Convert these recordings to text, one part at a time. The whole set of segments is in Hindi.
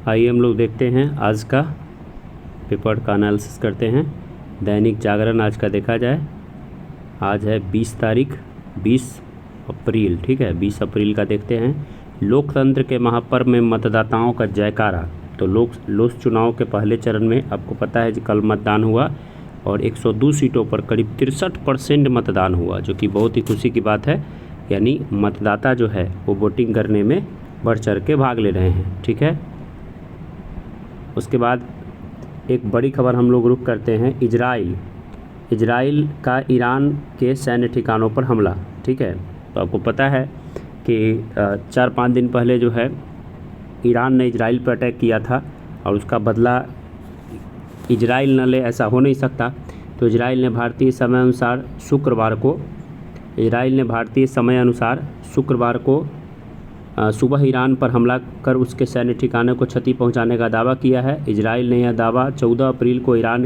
आइए हम लोग देखते हैं आज का पेपर का एनालिसिस करते हैं। दैनिक जागरण आज का देखा जाए, आज है 20 अप्रैल, ठीक है। 20 अप्रैल का देखते हैं। लोकतंत्र के महापर्व में मतदाताओं का जयकारा। तो लोक चुनाव के पहले चरण में आपको पता है कि कल मतदान हुआ और 102 सीटों पर करीब 63% मतदान हुआ, जो कि बहुत ही खुशी की बात है। यानी मतदाता जो है वो वोटिंग करने में बढ़ चढ़ के भाग ले रहे हैं, ठीक है। उसके बाद एक बड़ी खबर हम लोग रुख करते हैं। इजराइल का ईरान के सैन्य ठिकानों पर हमला, ठीक है। तो आपको पता है कि 4-5 दिन पहले जो है ईरान ने इजराइल पर अटैक किया था और उसका बदला इजराइल न ले, ऐसा हो नहीं सकता। तो इजराइल ने भारतीय समय अनुसार शुक्रवार को सुबह ईरान पर हमला कर उसके सैन्य ठिकाने को क्षति पहुंचाने का दावा किया है। इजराइल ने यह दावा 14 अप्रैल को ईरान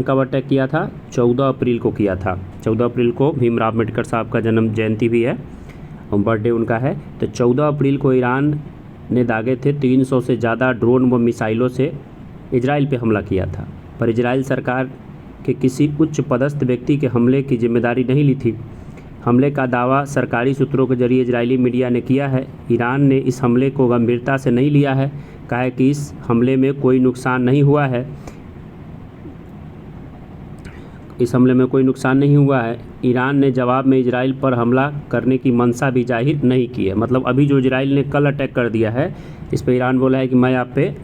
कब अटैक किया था? 14 अप्रैल को किया था। 14 अप्रैल को भीमराव अम्बेडकर साहब का जन्म जयंती भी है और बर्थडे उनका है। तो 14 अप्रैल को ईरान ने दागे थे 300 से ज़्यादा ड्रोन व मिसाइलों से इजराइल पे हमला किया था, पर इजराइल सरकार के किसी उच्च पदस्थ व्यक्ति के हमले की जिम्मेदारी नहीं ली थी। हमले का दावा सरकारी सूत्रों के जरिए इजरायली मीडिया ने किया है। ईरान ने इस हमले को गंभीरता से नहीं लिया है, कहा है कि इस हमले में कोई नुकसान नहीं हुआ है। ईरान ने जवाब में इजराइल पर हमला करने की मंशा भी जाहिर नहीं की है। मतलब अभी जो इजराइल ने कल अटैक कर दिया है, इस पर ईरान बोला है कि मैं आप पे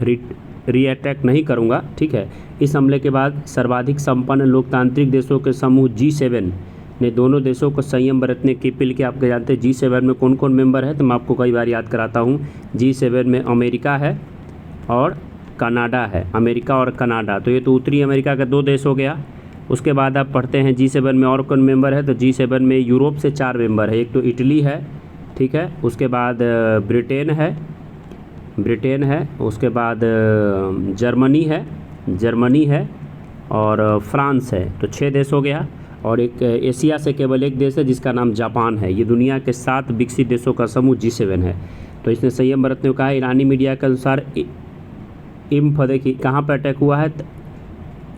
री अटैक नहीं करूँगा, ठीक है। इस हमले के बाद सर्वाधिक संपन्न लोकतांत्रिक देशों के समूह G7 ने दोनों देशों को संयम बरतने की अपील की। आप जानते हैं G7 में कौन कौन मेंबर है, तो मैं आपको कई बार याद कराता हूँ। G7 में अमेरिका है और कनाडा है। अमेरिका और कनाडा, तो ये तो उत्तरी अमेरिका का 2 देश हो गया। उसके बाद आप पढ़ते हैं G7 में और कौन मेंबर है, तो G7 में यूरोप से 4 मेंबर है। एक तो इटली है, ठीक है। उसके बाद ब्रिटेन है। उसके बाद जर्मनी है और फ्रांस है। तो 6 देश हो गया। और एक एशिया से केवल एक देश है जिसका नाम जापान है। ये दुनिया के 7 विकसित देशों का समूह G7 है। तो इसने संयम बरतने को कहा है। ईरानी मीडिया के अनुसार देखिए कहाँ पर अटैक हुआ है,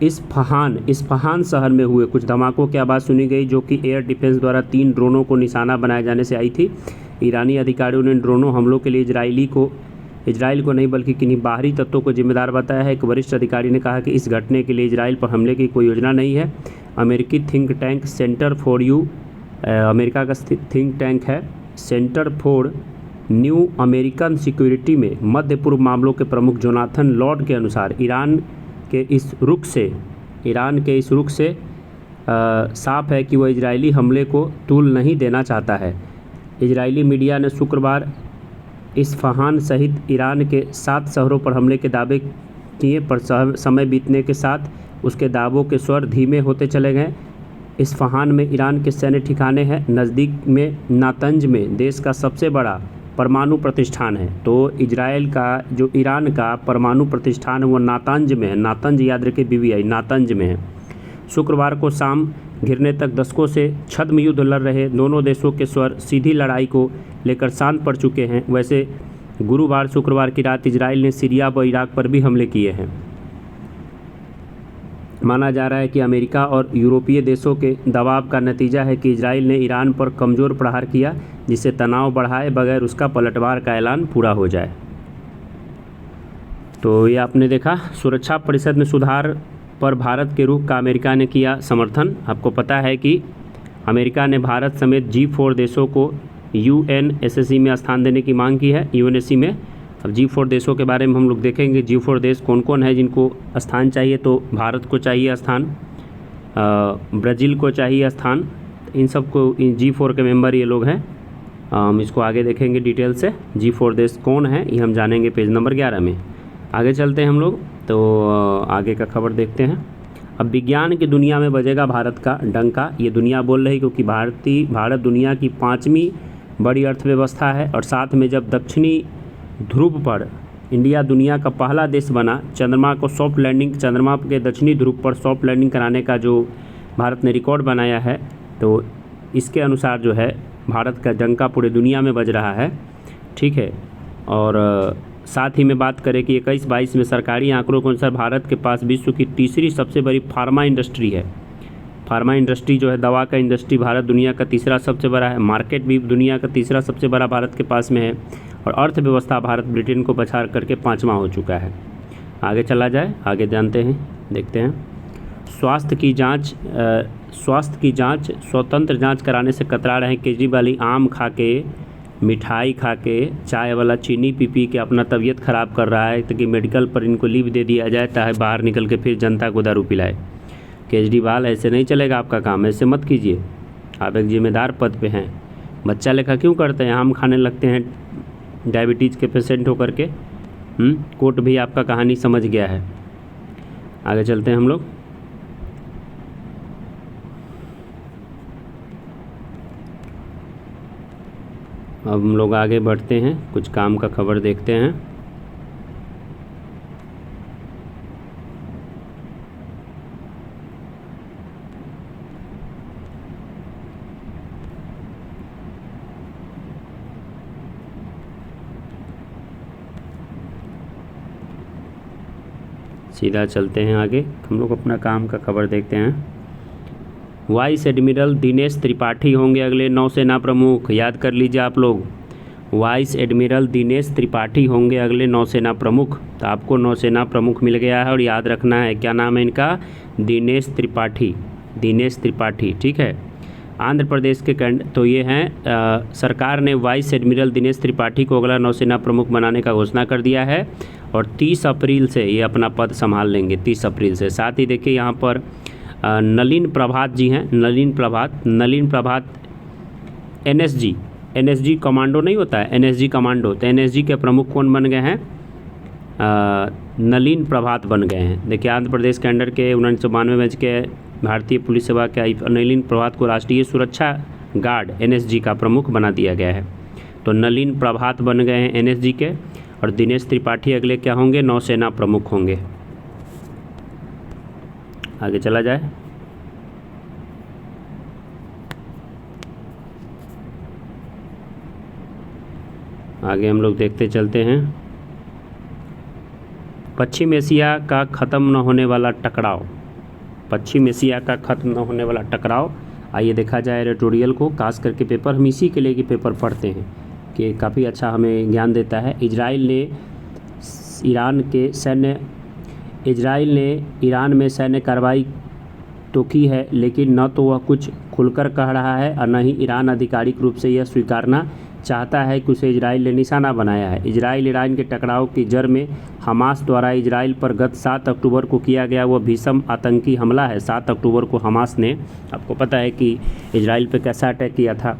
इस्फहान शहर में हुए कुछ धमाकों की आवाज़ सुनी गई, जो कि एयर डिफेंस द्वारा 3 ड्रोनों को निशाना बनाए जाने से आई थी। ईरानी अधिकारियों ने ड्रोनों हमलों के लिए इजराइल को नहीं बल्कि किन्हीं बाहरी तत्वों को जिम्मेदार बताया है। एक वरिष्ठ अधिकारी ने कहा कि इस घटने के लिए इजराइल पर हमले की कोई योजना नहीं है। अमेरिकी थिंक टैंक अमेरिका का थिंक टैंक है centre for new American security में मध्य पूर्व मामलों के प्रमुख जोनाथन लॉर्ड के अनुसार ईरान के इस रुख से साफ है कि वह इजरायली हमले को तूल नहीं देना चाहता है। इजरायली मीडिया ने शुक्रवार इस्फहान सहित ईरान के 7 शहरों पर हमले के दावे किए, पर समय बीतने के साथ उसके दावों के स्वर धीमे होते चले गए। इस्फहान में ईरान के सैन्य ठिकाने हैं। नज़दीक में नातंज में देश का सबसे बड़ा परमाणु प्रतिष्ठान है। तो ईरान का परमाणु प्रतिष्ठान वो नातंज में है। नातंज याद रखे, BBI नातंज में है। शुक्रवार को शाम घिरने तक दशकों से छद्म युद्ध लड़ रहे दोनों देशों के स्वर सीधी लड़ाई को लेकर शांत पड़ चुके हैं। वैसे शुक्रवार की रात इजराइल ने सीरिया व इराक पर भी हमले किए हैं। माना जा रहा है कि अमेरिका और यूरोपीय देशों के दबाव का नतीजा है कि इजराइल ने ईरान पर कमज़ोर प्रहार किया, जिससे तनाव बढ़ाए बगैर उसका पलटवार का ऐलान पूरा हो जाए। तो ये आपने देखा। सुरक्षा परिषद में सुधार पर भारत के रुख का अमेरिका ने किया समर्थन। आपको पता है कि अमेरिका ने भारत समेत G4 देशों को UNSC में स्थान देने की मांग की है, UNSC में। अब G4 देशों के बारे में हम लोग देखेंगे। G4 देश कौन कौन है जिनको स्थान चाहिए, तो भारत को चाहिए स्थान, ब्राज़ील को चाहिए स्थान। इन सबको G4 के मेंबर ये लोग हैं। हम इसको आगे देखेंगे डिटेल से। G4 देश कौन है ये हम जानेंगे पेज नंबर 11 में। आगे चलते हैं हम लोग, तो आगे का खबर देखते हैं। अब विज्ञान की दुनिया में बजेगा भारत का डंका, ये दुनिया बोल रही, क्योंकि भारत दुनिया की 5वीं बड़ी अर्थव्यवस्था है। और साथ में जब दक्षिणी ध्रुव पर इंडिया दुनिया का पहला देश बना, चंद्रमा के दक्षिणी ध्रुव पर सॉफ्ट लैंडिंग कराने का जो भारत ने रिकॉर्ड बनाया है, तो इसके अनुसार जो है भारत का डंका पूरे दुनिया में बज रहा है, ठीक है। और साथ ही में बात करें कि 21-22 में सरकारी आंकड़ों के अनुसार भारत के पास विश्व की तीसरी सबसे बड़ी फार्मा इंडस्ट्री है। फार्मा इंडस्ट्री जो है, दवा का इंडस्ट्री, भारत दुनिया का तीसरा सबसे बड़ा है। मार्केट भी दुनिया का तीसरा सबसे बड़ा भारत के पास में है। और अर्थव्यवस्था भारत ब्रिटेन को पछाड़ करके 5वां हो चुका है। आगे चला जाए, आगे जानते हैं, देखते हैं। स्वास्थ्य की जांच स्वतंत्र जांच कराने से कतरा रहे केजरीवाल। आम खा के, मिठाई खा के, चाय वाला चीनी पी के अपना तबीयत ख़राब कर रहा है, ताकि मेडिकल पर इनको लीव दे दिया जाए, चाहे बाहर निकल के फिर जनता को दारू पिलाए। केजरीवाल, ऐसे नहीं चलेगा आपका काम, ऐसे मत कीजिए। आप एक जिम्मेदार पद पे हैं। बच्चा लेखा क्यों करते हैं? आम खाने लगते हैं डायबिटीज़ के पेशेंट होकर के। कोर्ट भी आपका कहानी समझ गया है। आगे चलते हैं हम लोग। अब हम लोग आगे बढ़ते हैं, कुछ काम का खबर देखते हैं। सीधा चलते हैं आगे, हम लोग अपना काम का खबर देखते हैं। वाइस एडमिरल दिनेश त्रिपाठी होंगे अगले नौसेना प्रमुख। याद कर लीजिए आप लोग, वाइस एडमिरल दिनेश त्रिपाठी होंगे अगले नौसेना प्रमुख। तो आपको नौसेना प्रमुख मिल गया है और याद रखना है क्या नाम है इनका, दिनेश त्रिपाठी, दिनेश त्रिपाठी, ठीक है। आंध्र प्रदेश के तो ये हैं, सरकार ने वाइस एडमिरल दिनेश त्रिपाठी को अगला नौसेना प्रमुख बनाने का घोषणा कर दिया है और 30 अप्रैल से ये अपना पद संभाल लेंगे, 30 अप्रैल से। साथ ही देखिए यहाँ पर नलिन प्रभात जी हैं, नलिन प्रभात एनएसजी कमांडो नहीं होता है, एनएसजी कमांडो, तो एनएसजी के प्रमुख कौन बन गए हैं? नलिन प्रभात बन गए हैं। देखिए आंध्र प्रदेश के अंडर के 1992 बैच के भारतीय पुलिस सेवा के नलिन प्रभात को राष्ट्रीय सुरक्षा गार्ड एनएसजी का प्रमुख बना दिया गया है। तो नलिन प्रभात बन गए हैं एनएसजी के, और दिनेश त्रिपाठी अगले क्या होंगे? नौसेना प्रमुख होंगे। आगे चला जाए। आगे हम लोग देखते चलते हैं। पश्चिम एशिया का ख़त्म न होने वाला टकराव, पश्चिम एशिया का ख़त्म न होने वाला टकराव। आइए देखा जाए एडिटोरियल को, खास करके पेपर हम इसी के लिए कि पेपर पढ़ते हैं कि काफ़ी अच्छा हमें ज्ञान देता है। इजराइल ने ईरान में सैन्य कार्रवाई तो की है, लेकिन न तो वह कुछ खुलकर कह रहा है और न ही ईरान आधिकारिक रूप से यह स्वीकारना चाहता है कि उसे इजराइल ने निशाना बनाया है। इजराइल ईरान के टकराव की जड़ में हमास द्वारा इजराइल पर गत 7 अक्टूबर को किया गया वह भीषण आतंकी हमला है। 7 अक्टूबर को हमास ने, आपको पता है कि इजराइल पर कैसा अटैक किया था,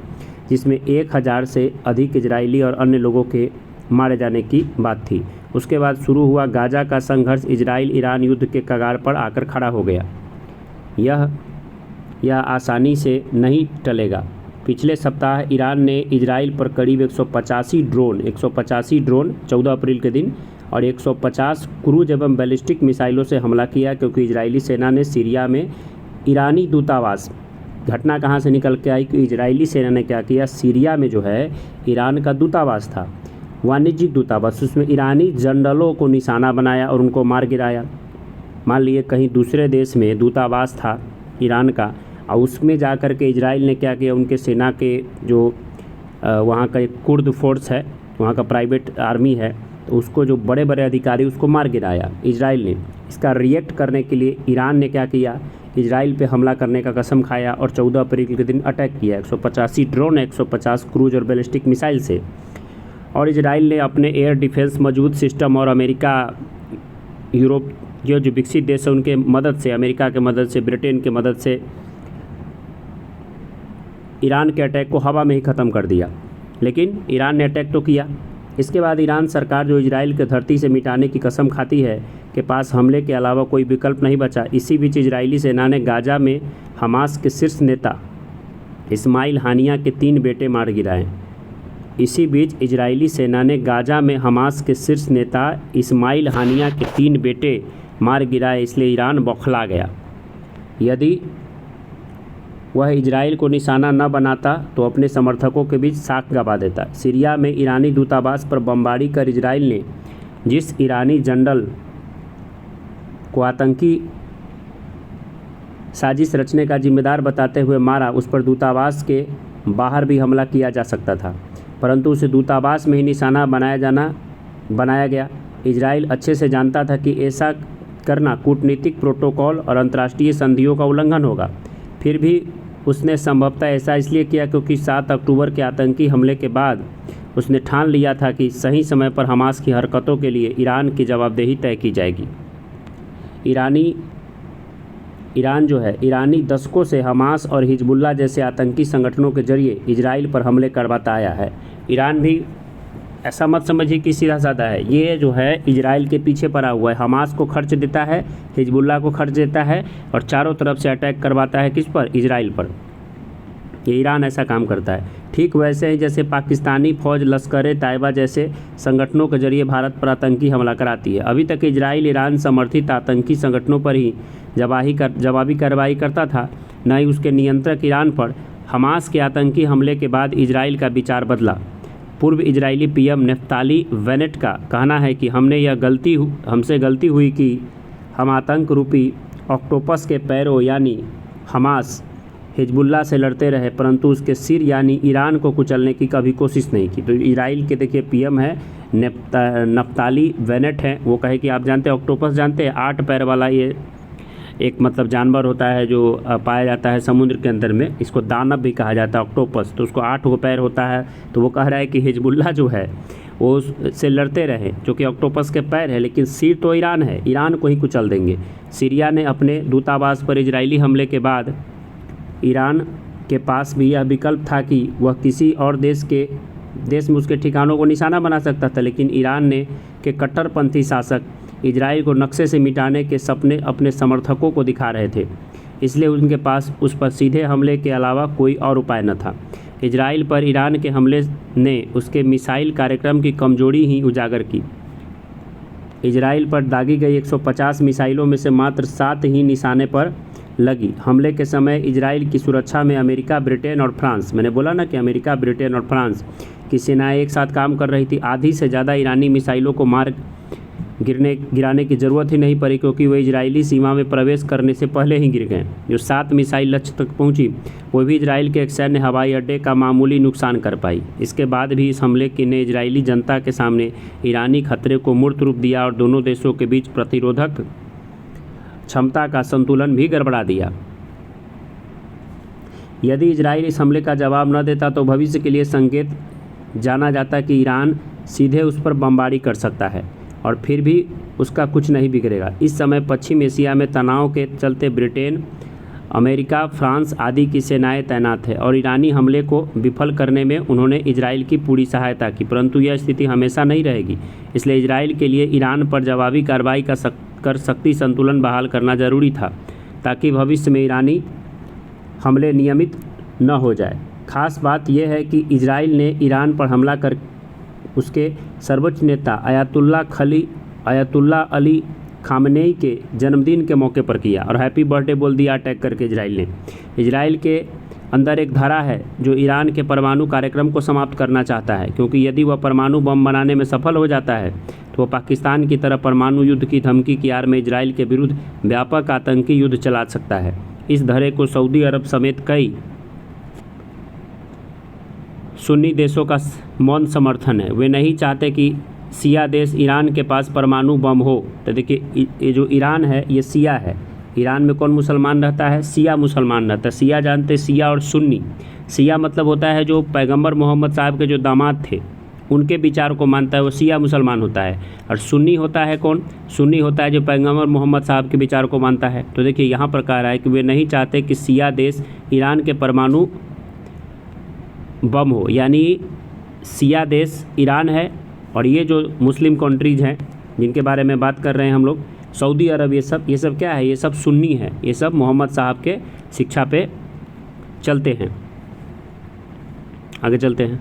जिसमें 1000 से अधिक इजरायली और अन्य लोगों के मारे जाने की बात थी। उसके बाद शुरू हुआ गाजा का संघर्ष। इजराइल ईरान युद्ध के कगार पर आकर खड़ा हो गया। यह आसानी से नहीं टलेगा। पिछले सप्ताह ईरान ने इजराइल पर करीब 185 ड्रोन 14 अप्रैल के दिन और 150 क्रूज एवं बैलिस्टिक मिसाइलों से हमला किया, क्योंकि इजरायली सेना ने सीरिया में ईरानी दूतावास, घटना कहाँ से निकल के आई कि इजरायली सेना ने क्या किया, सीरिया में जो है ईरान का दूतावास था, वाणिज्यिक दूतावास, उसमें ईरानी जनरलों को निशाना बनाया और उनको मार गिराया। मान लिए कहीं दूसरे देश में दूतावास था ईरान का, और उसमें जा कर के इजराइल ने क्या किया, उनके सेना के जो वहाँ का एक कुर्द फोर्स है, वहाँ का प्राइवेट आर्मी है, तो उसको जो बड़े बड़े अधिकारी उसको मार गिराया इजराइल ने। इसका रिएक्ट करने के लिए ईरान ने क्या किया, इजराइल पे हमला करने का कसम खाया और 14 अप्रैल के दिन अटैक किया 185 ड्रोन 150 क्रूज और बैलिस्टिक मिसाइल से। और इजराइल ने अपने एयर डिफेंस मजबूत सिस्टम और अमेरिका, यूरोप जो विकसित देश है उनके मदद से, अमेरिका के मदद से, ब्रिटेन के मदद से ईरान के अटैक को हवा में ही ख़त्म कर दिया। लेकिन ईरान ने अटैक तो किया। इसके बाद ईरान सरकार जो इजराइल के धरती से मिटाने की कसम खाती है के पास हमले के अलावा कोई विकल्प नहीं बचा। इसी बीच इजरायली सेना ने गाजा में हमास के शीर्ष नेता इस्माइल हानिया के 3 बेटे मार गिराए। इसी बीच इजरायली सेना ने गाजा में हमास के शीर्ष नेता इस्माइल हानिया के 3 बेटे मार गिराए, इसलिए ईरान बौखला गया। यदि वह इजराइल को निशाना न बनाता तो अपने समर्थकों के बीच साख गंवा देता। सीरिया में ईरानी दूतावास पर बमबारी कर इजराइल ने जिस ईरानी जनरल को आतंकी साजिश रचने का जिम्मेदार बताते हुए मारा, उस पर दूतावास के बाहर भी हमला किया जा सकता था, परंतु उसे दूतावास में ही निशाना बनाया गया। इजराइल अच्छे से जानता था कि ऐसा करना कूटनीतिक प्रोटोकॉल और अंतर्राष्ट्रीय संधियों का उल्लंघन होगा। फिर भी उसने संभवतः ऐसा इसलिए किया क्योंकि 7 अक्टूबर के आतंकी हमले के बाद उसने ठान लिया था कि सही समय पर हमास की हरकतों के लिए ईरान की जवाबदेही तय की जाएगी। ईरान जो है ईरानी दशकों से हमास और हिजबुल्लाह जैसे आतंकी संगठनों के जरिए इजराइल पर हमले करवाता आया है। ईरान भी ऐसा मत समझिए कि सीधा साधा है, ये जो है इजराइल के पीछे पड़ा हुआ है। हमास को खर्च देता है, हिजबुल्लाह को खर्च देता है और चारों तरफ से अटैक करवाता है किस पर? इजराइल पर। ये ईरान ऐसा काम करता है। ठीक वैसे ही जैसे पाकिस्तानी फ़ौज लश्कर तैयबा जैसे संगठनों के जरिए भारत पर आतंकी हमला कराती है। अभी तक इजराइल ईरान समर्थित आतंकी संगठनों पर ही जवाबी कार्रवाई करता था, न ही उसके नियंत्रक ईरान पर। हमास के आतंकी हमले के बाद इजराइल का विचार बदला। पूर्व इजरायली पीएम नेफ्ताली बेनेट का कहना है कि हमसे गलती हुई कि हम आतंक रूपी ऑक्टोपस के पैरों यानी हमास हिजबुल्लाह से लड़ते रहे, परंतु उसके सिर यानी ईरान को कुचलने की कभी कोशिश नहीं की। तो इजराइल के देखिए पीएम है नेफ्ताली बेनेट हैं, वो कहे कि आप जानते हैं ऑक्टोपस जानते हैं, 8 पैर वाला ये एक मतलब जानवर होता है जो पाया जाता है समुद्र के अंदर में, इसको दानव भी कहा जाता है ऑक्टोपस। तो उसको 8 पैर होता है। तो वो कह रहा है कि हिजबुल्लाह जो है वो से लड़ते रहे, जो कि ऑक्टोपस के पैर है, लेकिन सिर तो ईरान है, ईरान को ही कुचल देंगे। सीरिया ने अपने दूतावास पर इजरायली हमले के बाद ईरान के पास भी यह विकल्प था कि वह किसी और देश में उसके ठिकानों को निशाना बना सकता था, लेकिन ईरान के कट्टरपंथी शासक इजराइल को नक्शे से मिटाने के सपने अपने समर्थकों को दिखा रहे थे, इसलिए उनके पास उस पर सीधे हमले के अलावा कोई और उपाय न था। इजराइल पर ईरान के हमले ने उसके मिसाइल कार्यक्रम की कमजोरी ही उजागर की। इजराइल पर दागी गई 150 मिसाइलों में से मात्र 7 ही निशाने पर लगी। हमले के समय इजराइल की सुरक्षा में अमेरिका, ब्रिटेन और फ्रांस, मैंने बोला ना कि अमेरिका, ब्रिटेन और फ्रांस की सेनाएं एक साथ काम कर रही थी। आधी से ज़्यादा ईरानी मिसाइलों को मार गिराने की ज़रूरत ही नहीं पड़ी, क्योंकि वे इजरायली सीमा में प्रवेश करने से पहले ही गिर गए। जो 7 मिसाइल लक्ष्य तक पहुंची, वो भी इजराइल के एक सैन्य हवाई अड्डे का मामूली नुकसान कर पाई। इसके बाद भी इस हमले ने इजरायली जनता के सामने ईरानी खतरे को मूर्त रूप दिया और दोनों देशों के बीच प्रतिरोधक क्षमता का संतुलन भी गड़बड़ा दिया। यदि इजराइल इस हमले का जवाब न देता तो भविष्य के लिए संकेत जाना जाता कि ईरान सीधे उस पर बमबारी कर सकता है और फिर भी उसका कुछ नहीं बिगड़ेगा। इस समय पश्चिम एशिया में तनाव के चलते ब्रिटेन, अमेरिका, फ्रांस आदि की सेनाएं तैनात है और ईरानी हमले को विफल करने में उन्होंने इजराइल की पूरी सहायता की, परंतु यह स्थिति हमेशा नहीं रहेगी। इसलिए इजराइल के लिए ईरान पर जवाबी कार्रवाई कर शक्ति संतुलन बहाल करना जरूरी था, ताकि भविष्य में ईरानी हमले नियमित न हो जाए। खास बात यह है कि इजराइल ने ईरान पर हमला कर उसके सर्वोच्च नेता आयतुल्लाह अली खामनेई के जन्मदिन के मौके पर किया और हैप्पी बर्थडे बोल दिया अटैक करके इजराइल ने। इजराइल के अंदर एक धारा है जो ईरान के परमाणु कार्यक्रम को समाप्त करना चाहता है, क्योंकि यदि वह परमाणु बम बनाने में सफल हो जाता है तो वह पाकिस्तान की तरह परमाणु युद्ध की धमकी की आड़ में इजराइल के विरुद्ध व्यापक आतंकी युद्ध चला सकता है। इस धरे को सऊदी अरब समेत कई सुन्नी देशों का मौन समर्थन है। वे नहीं चाहते कि शिया देश ईरान के पास परमाणु बम हो। तो देखिए ये जो ईरान है ये शिया है। ईरान में कौन मुसलमान रहता है? शिया मुसलमान रहता है। शिया जानते हैं, शिया और सुन्नी। शिया मतलब होता है जो पैगंबर मोहम्मद साहब के जो दामाद थे उनके विचार को मानता है, वो शिया मुसलमान होता है। और सुन्नी होता है कौन? सुन्नी होता है जो पैगंबर मोहम्मद साहब के विचार को मानता है। तो देखिए यहाँ पर कह रहा है कि वे नहीं चाहते कि शिया देश ईरान के परमाणु बम हो, यानी शिया देश ईरान है और ये जो मुस्लिम कंट्रीज़ हैं जिनके बारे में बात कर रहे हैं हम लोग, सऊदी अरब, ये सब क्या है? ये सब सुन्नी है। ये सब मोहम्मद साहब के शिक्षा पे चलते हैं। आगे चलते हैं।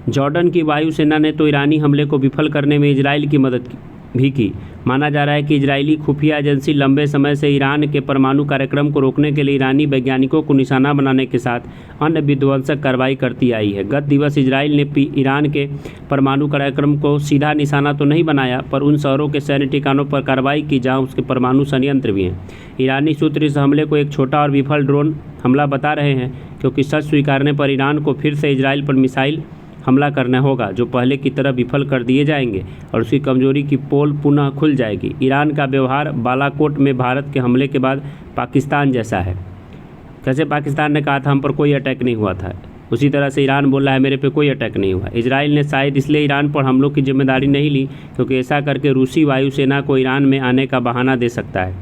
जॉर्डन की वायुसेना ने तो ईरानी हमले को विफल करने में इजराइल की मदद की। भी की। माना जा रहा है कि इजरायली खुफिया एजेंसी लंबे समय से ईरान के परमाणु कार्यक्रम को रोकने के लिए ईरानी वैज्ञानिकों को निशाना बनाने के साथ अन्य विध्वंसक कार्रवाई करती आई है। गत दिवस इजराइल ने ईरान के परमाणु कार्यक्रम को सीधा निशाना तो नहीं बनाया, पर उन शहरों के सैन्य ठिकानों पर कार्रवाई की जहां उसके परमाणु संयंत्र भी हैं। ईरानी सूत्र इस हमले को एक छोटा और विफल ड्रोन हमला बता रहे हैं, क्योंकि सच स्वीकारने पर ईरान को फिर से इजराइल पर मिसाइल हमला करना होगा, जो पहले की तरह विफल कर दिए जाएंगे और उसकी कमजोरी की पोल पुनः खुल जाएगी। ईरान का व्यवहार बालाकोट में भारत के हमले के बाद पाकिस्तान जैसा है। कैसे पाकिस्तान ने कहा था हम पर कोई अटैक नहीं हुआ था, उसी तरह से ईरान बोल रहा है मेरे पे कोई अटैक नहीं हुआ। इजराइल ने शायद इसलिए ईरान पर हमलों की जिम्मेदारी नहीं ली क्योंकि ऐसा करके रूसी वायुसेना को ईरान में आने का बहाना दे सकता है,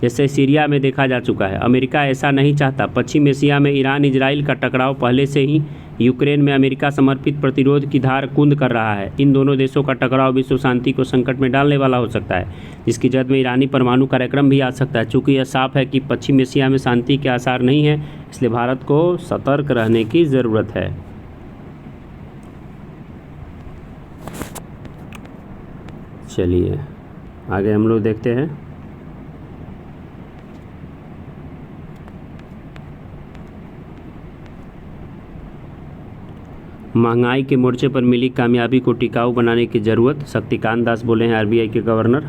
जैसे सीरिया में देखा जा चुका है। अमेरिका ऐसा नहीं चाहता। पश्चिम एशिया में ईरान इजराइल का टकराव पहले से ही यूक्रेन में अमेरिका समर्पित प्रतिरोध की धार कुंद कर रहा है। इन दोनों देशों का टकराव विश्व शांति को संकट में डालने वाला हो सकता है, जिसकी जद में ईरानी परमाणु कार्यक्रम भी आ सकता है। चूँकि यह साफ है कि पश्चिम एशिया में शांति के आसार नहीं है, इसलिए भारत को सतर्क रहने की ज़रूरत है। चलिए आगे हम लोग देखते हैं। महंगाई के मोर्चे पर मिली कामयाबी को टिकाऊ बनाने की ज़रूरत, शक्तिकांत दास बोले हैं आरबीआई के गवर्नर।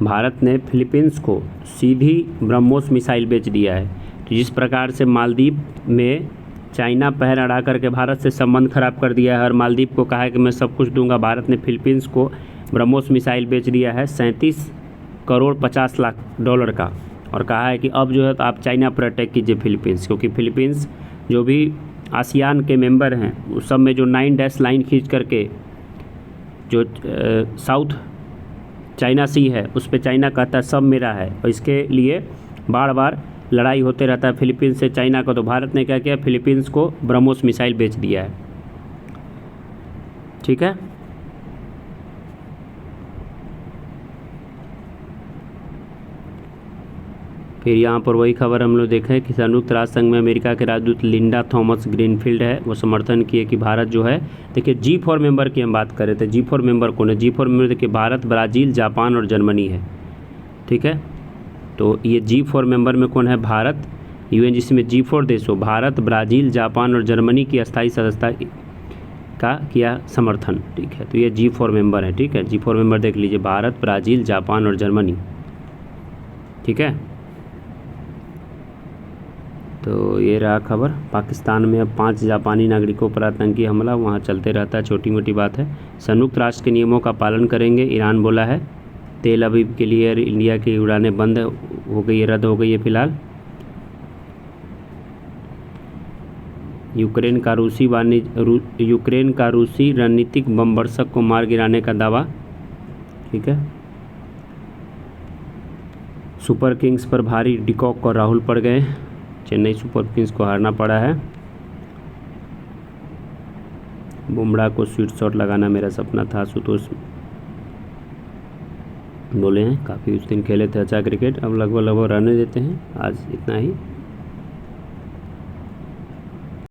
भारत ने फिलीपींस को सीधी ब्रह्मोस मिसाइल बेच दिया है। तो जिस प्रकार से मालदीव में चाइना पैर अड़ा करके भारत से संबंध खराब कर दिया है और मालदीव को कहा है कि मैं सब कुछ दूंगा, भारत ने फिलीपींस को ब्रह्मोस मिसाइल बेच दिया है 37 करोड़ 50 लाख डॉलर का, और कहा है कि अब जो है तो आप चाइना पर अटैक कीजिए फिलीपींस, क्योंकि फिलीपींस जो भी आसियान के मेंबर हैं उस सब में जो 9 डैश लाइन खींच करके जो साउथ चाइना सी है उस पर चाइना कहता है सब मेरा है, और इसके लिए बार बार लड़ाई होते रहता है फिलीपींस से चाइना का। तो भारत ने क्या किया, फिलीपींस को ब्रह्मोस मिसाइल बेच दिया है। ठीक है, फिर यहाँ पर वही खबर हम लोग देखें कि संयुक्त राष्ट्र संघ में अमेरिका के राजदूत लिंडा थॉमस ग्रीनफील्ड है, वो समर्थन किए कि भारत जो है, देखिए G4 मेंबर की हम बात कर रहे थे। G4 मेंबर कौन है? G4 मेंबर देखिए भारत, ब्राज़ील, जापान और जर्मनी है। ठीक है, तो ये G4 मेंबर में कौन है? भारत, यूएनजीसी में G4 देशों भारत, ब्राज़ील, जापान और जर्मनी की अस्थायी सदस्यता का किया समर्थन। ठीक है, तो ये G4 मेंबर है। ठीक है, G4 मेंबर देख लीजिए, भारत, ब्राज़ील, जापान और जर्मनी। ठीक है, तो ये रहा खबर। पाकिस्तान में अब 5 जापानी नागरिकों पर आतंकी हमला, वहाँ चलते रहता है, छोटी मोटी बात है। संयुक्त राष्ट्र के नियमों का पालन करेंगे, ईरान बोला है। तेल अवीव के लिए एयर इंडिया की उड़ानें बंद हो गई, रद्द हो गई है फिलहाल। यूक्रेन का रूसी रणनीतिक बमवर्षक को मार गिराने का दावा। ठीक है, सुपर किंग्स पर भारी, डिकॉक और राहुल पड़ गए। चेन्नई सुपर किंग्स को हारना पड़ा है। बुमराह को स्वीट शॉट लगाना मेरा सपना था, आशुतोष बोले हैं। काफ़ी उस दिन खेले थे अच्छा क्रिकेट, अब लगभग रहने देते हैं। आज इतना ही।